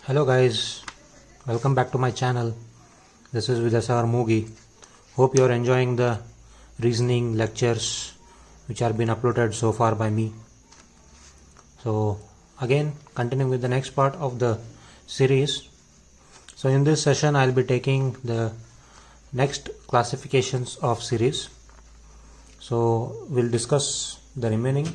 Hello guys, welcome back to my channel. This is Vidyasagar Mugi. Hope you are enjoying the reasoning lectures which are been uploaded so far by me. So again, continuing with the next part of the series. So in this session I'll be taking the next classifications of series. So we'll discuss the remaining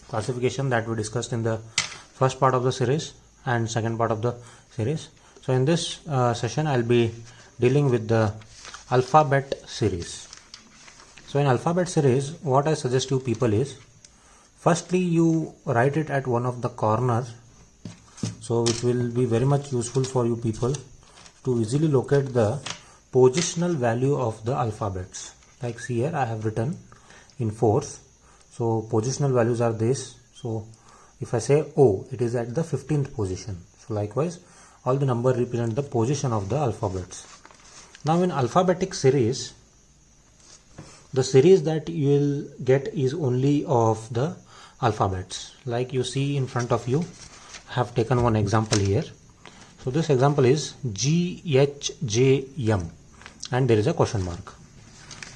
classification that we discussed in the first part of the series and second part of the series. So in this session I'll be dealing with the alphabet series. So in alphabet series, what I suggest you people is, firstly you write it at one of the corners, so which will be very much useful for you people to easily locate the positional value of the alphabets. Like see here I have written in fourth, so positional values are this. So if I say O, it is at the 15th position. So likewise all the number represent the position of the alphabets. Now in alphabetic series, the series that you will get is only of the alphabets. Like you see in front of you, I have taken one example here. So this example is G, H, J, M and there is a question mark.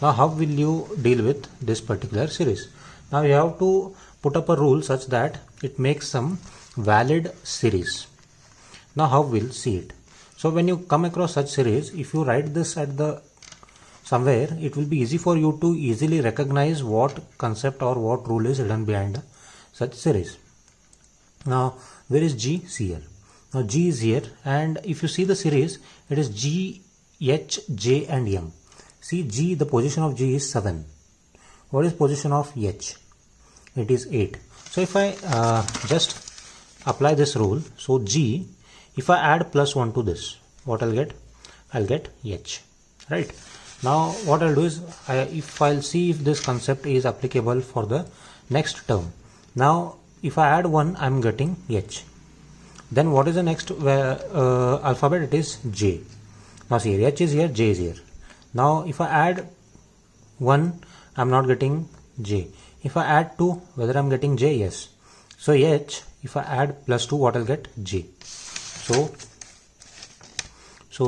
Now how will you deal with this particular series? Now you have to put up a rule such that it makes some valid series. Now how we'll see it? So when you come across such series, if you write this at the somewhere, it will be easy for you to easily recognize what concept or what rule is hidden behind such series. Now where is G? See here. Now G is here, and if you see the series, it is G, H, J and M. See G, the position of G is 7. What is position of H? It is 8. So if I just apply this rule, so G, if I add plus 1 to this, what I'll get? I'll get H, right? Now what I'll do is, if I'll see if this concept is applicable for the next term. Now if I add 1, I'm getting H. Then what is the next alphabet? It is J. Now see here, H is here, J is here. Now if I add 1, I'm not getting J. If I add 2, whether I'm getting J? Yes. So H, if I add plus 2, what I'll get? J. So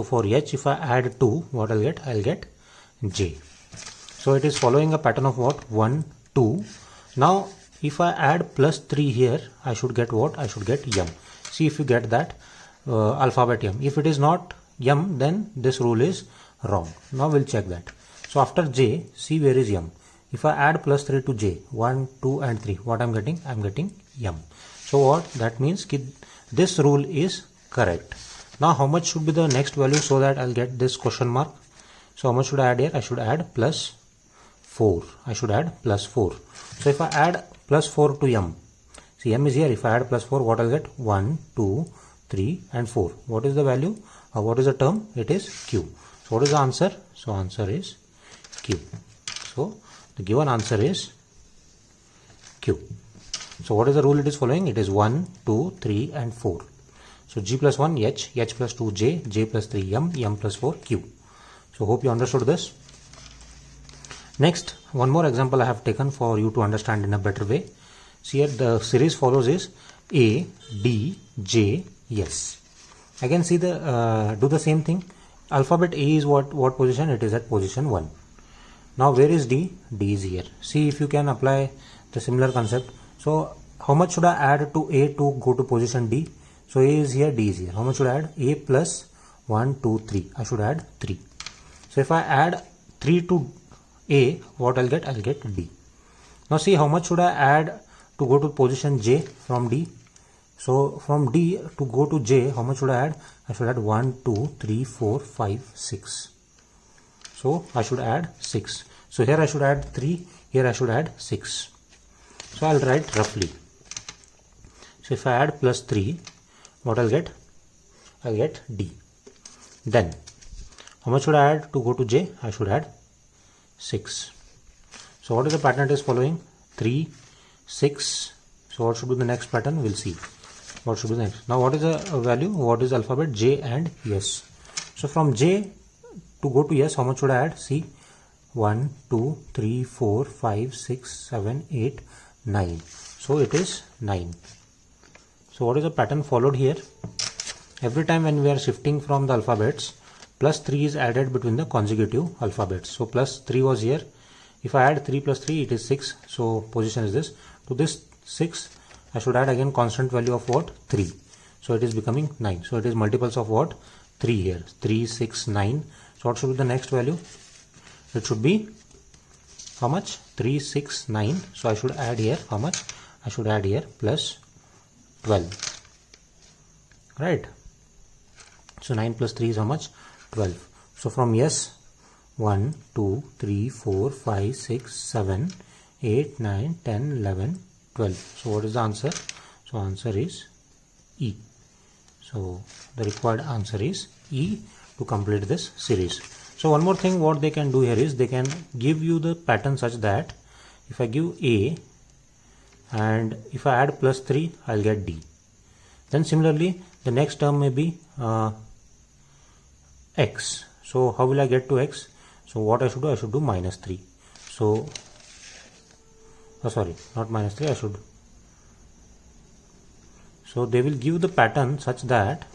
for H, if I add 2, what I'll get? I'll get J. So it is following a pattern of what? 1, 2. Now if I add plus 3 here, I should get what? I should get M. See if you get that alphabet M. If it is not M, then this rule is wrong. Now we'll check that. So after J, see where is M. If I add plus 3 to J, 1, 2 and 3, what I'm getting? I'm getting M. So what? That means this rule is correct. Now how much should be the next value so that I'll get this question mark? So how much should I add here? I should add plus 4. I should add plus 4. So if I add plus 4 to M, see M is here. If I add plus 4, what I'll get? 1, 2, 3 and 4. What is the value? What is the term? It is Q. So what is the answer? So answer is Q. So the given answer is Q. So what is the rule it is following? It is 1, 2, 3 and 4. So G plus 1 H, H plus 2 J, J plus 3 M, M plus 4 Q. So hope you understood this. Next, one more example I have taken for you to understand in a better way. See here the series follows is A, D, J, S. Again see the do the same thing. Alphabet A is what position? It is at position 1. Now where is D? D is here. See if you can apply the similar concept. So how much should I add to A to go to position D? So A is here, D is here. How much should I add? A plus 1, 2, 3. I should add 3. So if I add 3 to A, what I'll get? I'll get D. Now see how much should I add to go to position J from D? So from D to go to J, how much should I add? I should add 1, 2, 3, 4, 5, 6. So I should add 6. So here I should add 3, here I should add 6. So I'll write roughly. So if I add plus 3, what I'll get? I'll get D. Then how much should I add to go to J? I should add 6. So what is the pattern it is following? 3, 6. So what should be the next pattern? We'll see. What should be the next? Now what is the value? What is alphabet? J and S. So from J to go to S, how much should I add? See, 1, 2, 3, 4, 5, 6, 7, 8, 9. So it is 9. So what is the pattern followed here? every time when we are shifting from the alphabets, plus 3 is added between the consecutive alphabets. So plus 3 was here. If I add 3 plus 3, it is 6. So position is this. To this 6, I should add again constant value of what? 3. So it is becoming 9. So it is multiples of what? 3 here. 3, 6, 9. So what should be the next value? It should be how much? 3, 6, 9. So I should add here how much? I should add here plus 12. Right. So 9 plus 3 is how much? 12. So from yes, 1, 2, 3, 4, 5, 6, 7, 8, 9, 10, 11, 12. So what is the answer? So answer is E. So the required answer is E to complete this series. So one more thing what they can do here is they can give you the pattern such that if I give A and if I add plus 3, I'll get D. Then similarly the next term may be X. So how will I get to X? So what I should do? I should do minus 3. So sorry, not minus 3, I should. So they will give the pattern such that,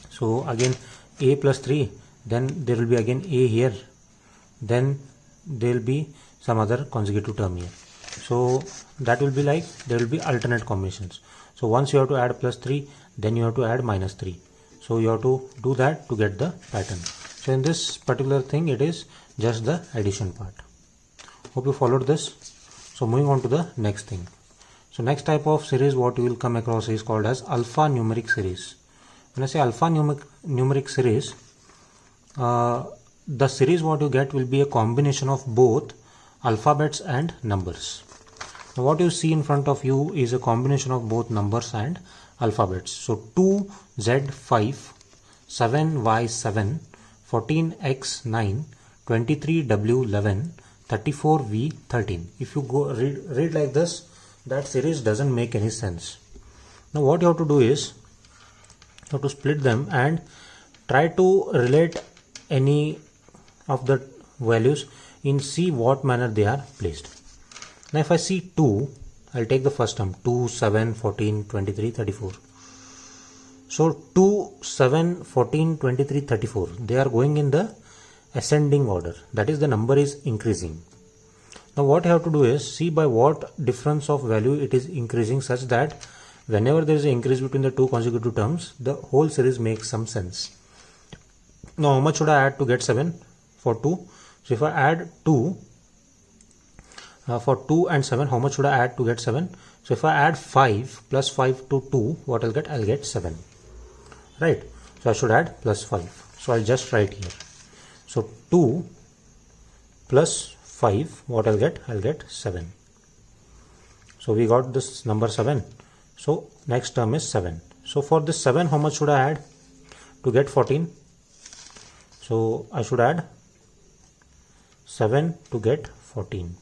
so again A plus 3, then there will be again A here, then there will be some other consecutive term here. So that will be like there will be alternate combinations. So once you have to add plus 3, then you have to add minus 3. So you have to do that to get the pattern. So in this particular thing, it is just the addition part. Hope you followed this. So moving on to the next thing. So next type of series what you will come across is called as alphanumeric series. When I say alphanumeric series, the series what you get will be a combination of both alphabets and numbers. Now what you see in front of you is a combination of both numbers and alphabets. So 2Z5, 7Y7, 14X9, 23W11, 34V13. If you go read like this, that series doesn't make any sense. Now what you have to do is you have to split them and try to relate any of the values in see what manner they are placed. Now if I see 2, I'll take the first term 2, 7, 14, 23, 34. So 2, 7, 14, 23, 34, they are going in the ascending order, that is the number is increasing. Now what you have to do is see by what difference of value it is increasing such that whenever there is an increase between the two consecutive terms, the whole series makes some sense. Now how much should I add to get 7 for 2? So if I add 2 for 2 and 7, how much should I add to get 7? So if I add 5 plus 5 to 2, what I'll get? I'll get 7. Right. So I should add plus 5. So I'll just write here. So 2 plus 5, what I'll get? I'll get 7. So we got this number 7. So next term is 7. So for this 7, how much should I add to get 14? So I should add 7 to get 14.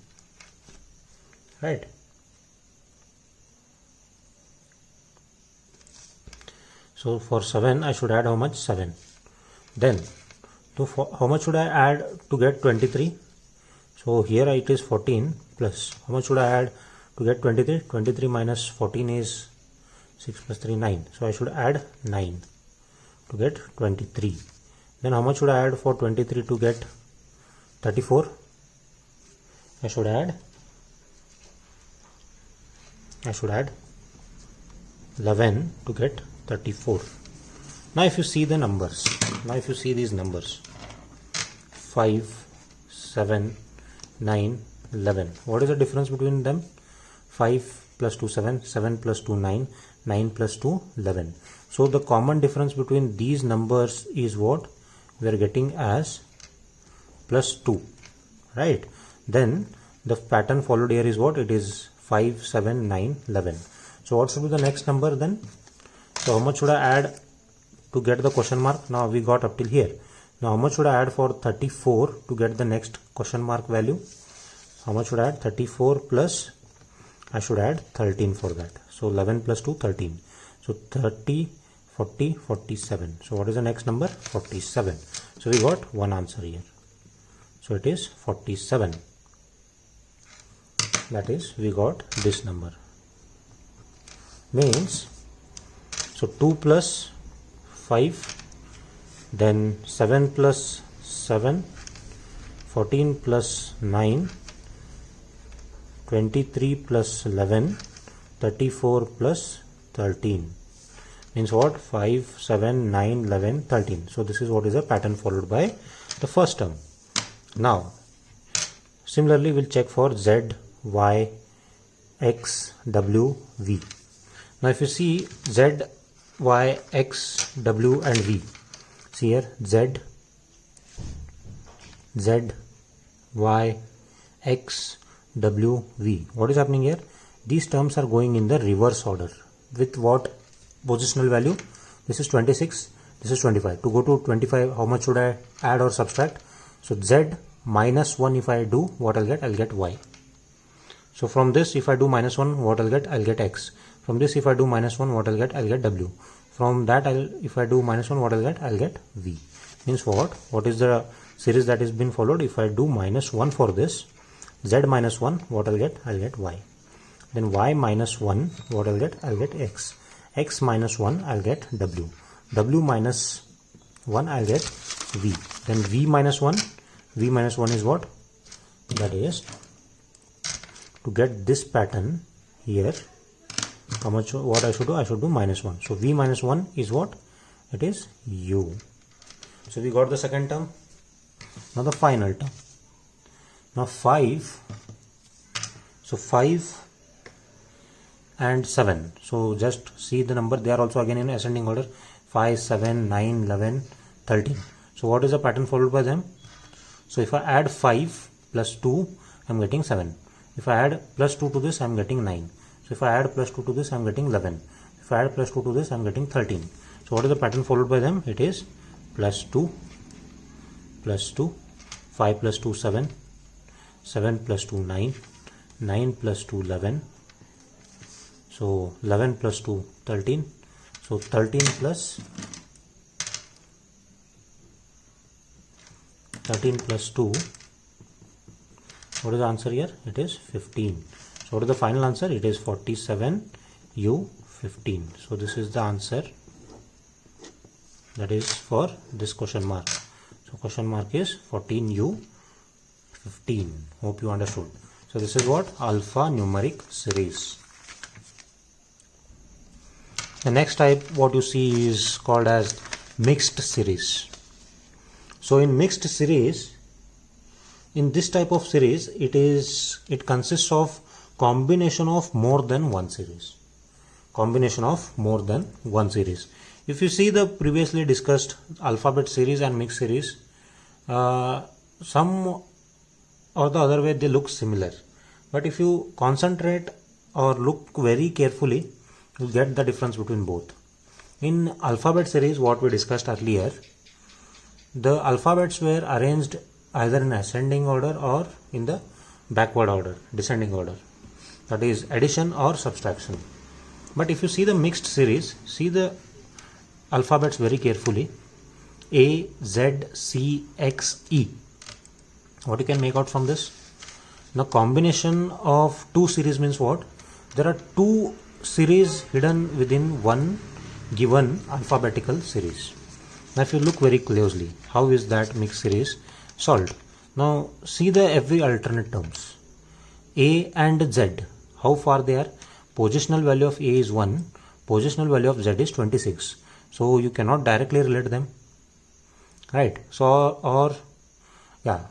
Right. So for 7, I should add how much? 7. Then how much should I add to get 23? So here it is 14 plus how much should I add to get 23? 23 minus 14 is 6 plus 3, 9. So I should add 9 to get 23. Then how much should I add for 23 to get 34? I should add 11 to get 34. Now if you see the numbers, now if you see these numbers 5, 7, 9, 11, what is the difference between them? 5 plus 2, 7, 7 plus 2, 9, 9 plus 2, 11. So the common difference between these numbers is what we are getting as plus 2, right? Then the pattern followed here is what? It is 5, 7, 9, 11. So what should be the next number then? So how much should I add to get the question mark? Now we got up till here. Now how much should I add for 34 to get the next question mark value? How much should I add? 34 plus I should add 13 for that. So 11 plus 2, 13. So 30, 40, 47. So what is the next number? 47. So we got one answer here. So it is 47. That is, we got this number. means, so 2 plus 5, then 7 plus 7, 14 plus 9, 23 plus 11, 34 plus 13, means what? 5, 7, 9, 11, 13. So this is what is the pattern followed by the first term. Now similarly we'll check for Z, Y, X, W, V. Now if you see Z, Y, X, W and V, see here Z, Y, X, W, V. What is happening here? These terms are going in the reverse order. With what positional value? This is 26, this is 25. To go to 25, how much should I add or subtract? So Z minus 1, if I do, what I'll get? I'll get Y. So from this, if I do minus 1, what I'll get? I'll get X. From this, if I do minus 1, what I'll get? I'll get W. From that, if I do minus 1, what I'll get? I'll get V. Means what? What is the series that is been followed? If I do minus 1 for this, Z minus 1, what I'll get? I'll get Y. Then Y minus 1, what I'll get? I'll get X. X minus 1, I'll get W. W minus 1, I'll get V. Then V minus 1, V minus 1 is what? That is, to get this pattern here, how much, what I should do? I should do minus 1. So V minus 1 is what? It is U. So we got the second term. Now the final term. Now 5. So 5 and 7. So just see the number. They are also again in ascending order. 5, 7, 9, 11, 13. So what is the pattern followed by them? So if I add 5 plus 2, I am getting 7. If I add plus 2 to this, I am getting 9. So if I add plus 2 to this, I am getting 11. If I add plus 2 to this, I am getting 13. So what is the pattern followed by them? It is plus 2, 5 plus 2, 7, 7 plus 2, 9, 9 plus 2, 11. So 11 plus 2, 13. So 13 plus 2. What is the answer here? It is 15. So what is the final answer? It is 47 U 15. So this is the answer that is for this question mark. So question mark is 14 U 15. Hope you understood. So this is what? Alpha numeric series. The next type what you see is called as mixed series. So in mixed series, in this type of series, it consists of combination of more than one series. Combination of more than one series. If you see the previously discussed alphabet series and mixed series, some or the other way they look similar. But if you concentrate or look very carefully, you get the difference between both. In alphabet series, what we discussed earlier, the alphabets were arranged either in ascending order or in the backward order, descending order. That is addition or subtraction. But if you see the mixed series, see the alphabets very carefully. A, Z, C, X, E. What you can make out from this? Now combination of two series means what? There are two series hidden within one given alphabetical series. Now if you look very closely, how is that mixed series solved? Now see the every alternate terms. A and Z, how far they are? Positional value of A is 1, positional value of Z is 26. So you cannot directly relate them, right? So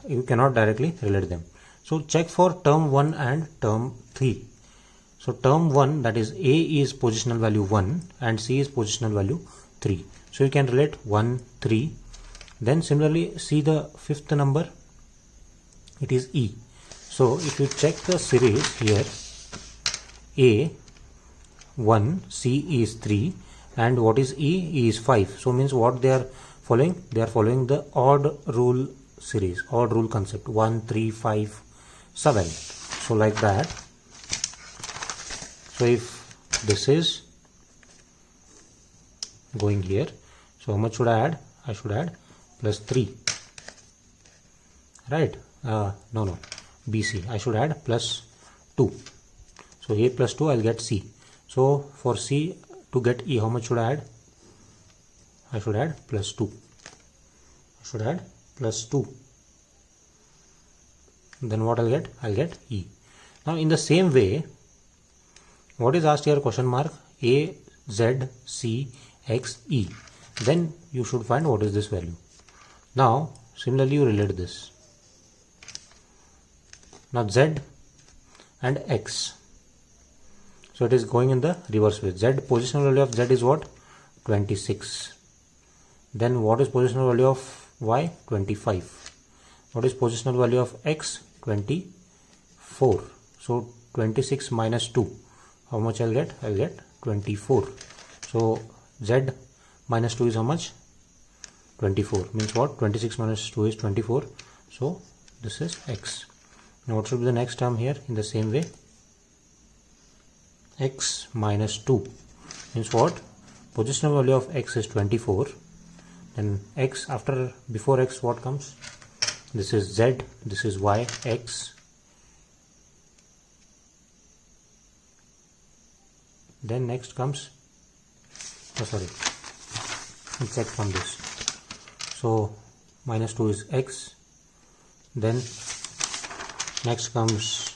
you cannot directly relate them. So check for term 1 and term 3. So term 1, that is A is positional value 1 and C is positional value 3. So you can relate 1, 3. Then similarly see the fifth number, it is E. So if you check the series here, A 1, C is 3 and what is E? E is 5. So means what they are following? They are following the odd rule series, odd rule concept, 1, 3, 5, 7. So like that. So if this is going here, so how much should I add? I should add plus 3, right? No, BC, I should add plus 2. So A plus 2, I'll get C. So for C to get E, how much should I add? I should add plus 2. I should add plus 2. Then what I'll get? I'll get E. Now in the same way, what is asked here? Question mark A, Z, C, X, E. Then you should find what is this value. Now similarly you relate this. Now Z and X. So it is going in the reverse way. Z, positional value of Z is what? 26. Then what is positional value of Y? 25. What is positional value of X? 24. So 26 minus 2. How much I'll get? I'll get 24. So Z minus 2 is how much? 24. Means what? 26 minus 2 is 24. So this is X. Now what should be the next term here? In the same way, X minus 2 means what? Positional value of X is 24. Then X, before X what comes? This is Z, this is Y, X. Then next comes, let's check from this. So minus 2 is X. Then next comes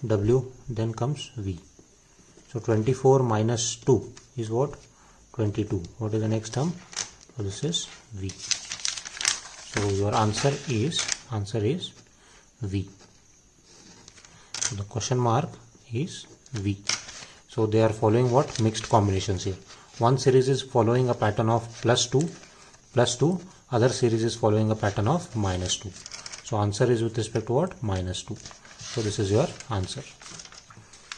W, then comes V. So 24 minus 2 is what? 22. What is the next term? So this is V. So your answer is V. So the question mark is V. So they are following what? Mixed combinations here. One series is following a pattern of plus 2, other series is following a pattern of minus 2. So answer is with respect to what? Minus 2. So this is your answer.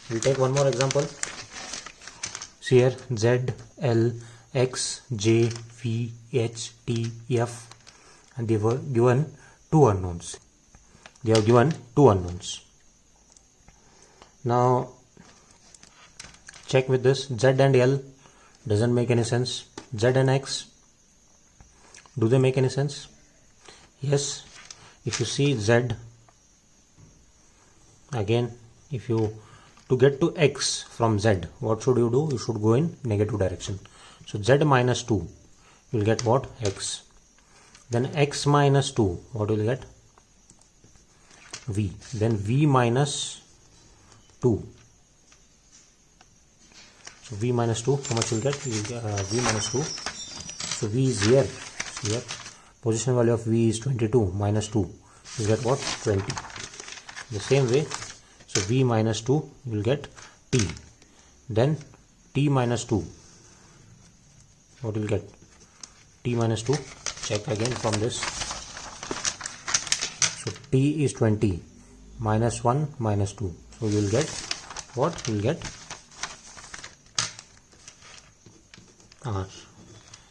We'll take one more example. See here, Z, L, X, J, V, H, T, F, and they were given two unknowns. They have given two unknowns. Now check with this. Z and L doesn't make any sense. Z and X, do they make any sense? Yes. If you see Z, again, to get to X from Z, what should you do? You should go in negative direction. So Z minus 2, you will get what? X. Then X minus 2, what will you get? V. Then V minus 2. So V minus 2, how much you will get? You will get V minus 2. So V is here. Here. Position value of V is 22 minus 2. You get what? 20. The same way, so V minus 2, you will get T. Then T minus 2. What will you get? T minus 2. Check again from this. So T is 20. Minus 1 minus 2. So you will get what? You will get R.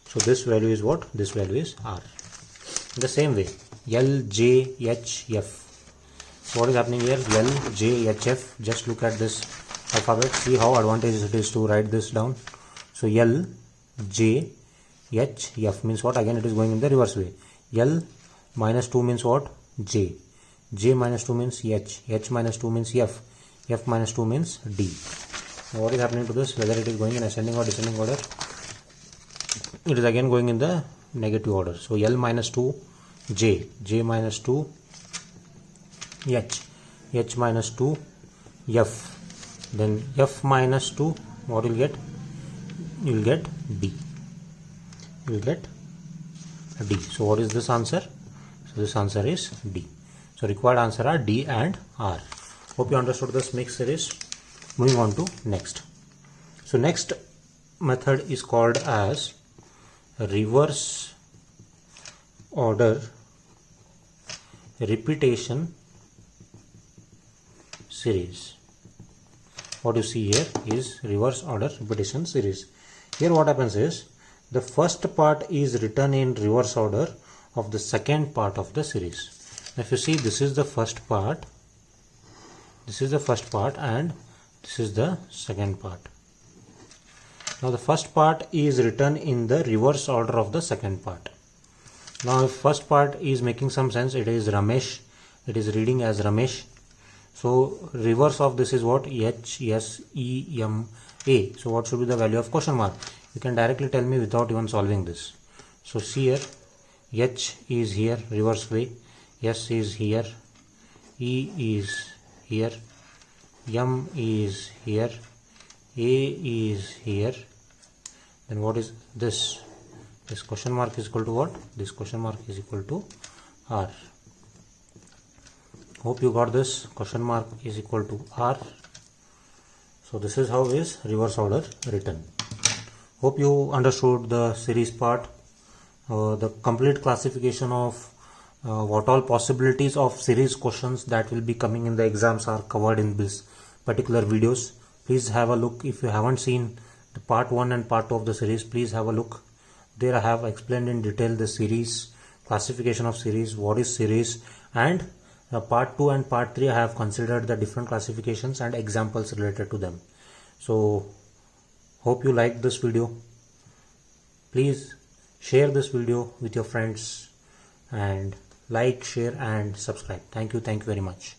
So this value is what? This value is R. The same way, L, J, H, F. So what is happening here? L, J, H, F. Just look at this alphabet. See how advantageous it is to write this down. So L, J, H, F means what? Again it is going in the reverse way. L minus 2 means what? J. J minus 2 means H. H minus 2 means F. F minus 2 means D. Now what is happening to this? Whether it is going in ascending or descending order? It is again going in the negative order. So L minus 2 J, J minus 2 H, H minus 2 F, then F minus 2, what will get? You will get D. You will get D. So what is this answer? So this answer is D. So required answer are D and R. Hope you understood this mixed series. Moving on to next. So next method is called as reverse order repetition series. What you see here is reverse order repetition series. Here what happens is the first part is written in reverse order of the second part of the series. Now if you see, this is the first part, and this is the second part. Now the first part is written in the reverse order of the second part. Now if first part is making some sense, it is Ramesh, it is reading as Ramesh, So reverse of this is what? HSEMA. So what should be the value of question mark? You can directly tell me without even solving this. So see here, H is here, reverse way, S is here, E is here, M is here, A is here. Then what is this? This question mark is equal to what? This question mark is equal to R. Hope you got this. Question mark is equal to R. So this is how is reverse order written. Hope you understood the series part. The complete classification of what all possibilities of series questions that will be coming in the exams are covered in this particular videos. Please have a look. If you haven't seen the part 1 and part 2 of the series, please have a look. There I have explained in detail the series, classification of series, what is series, and part 2 and part 3 I have considered the different classifications and examples related to them. So hope you like this video. Please share this video with your friends and like, share and subscribe. Thank you very much.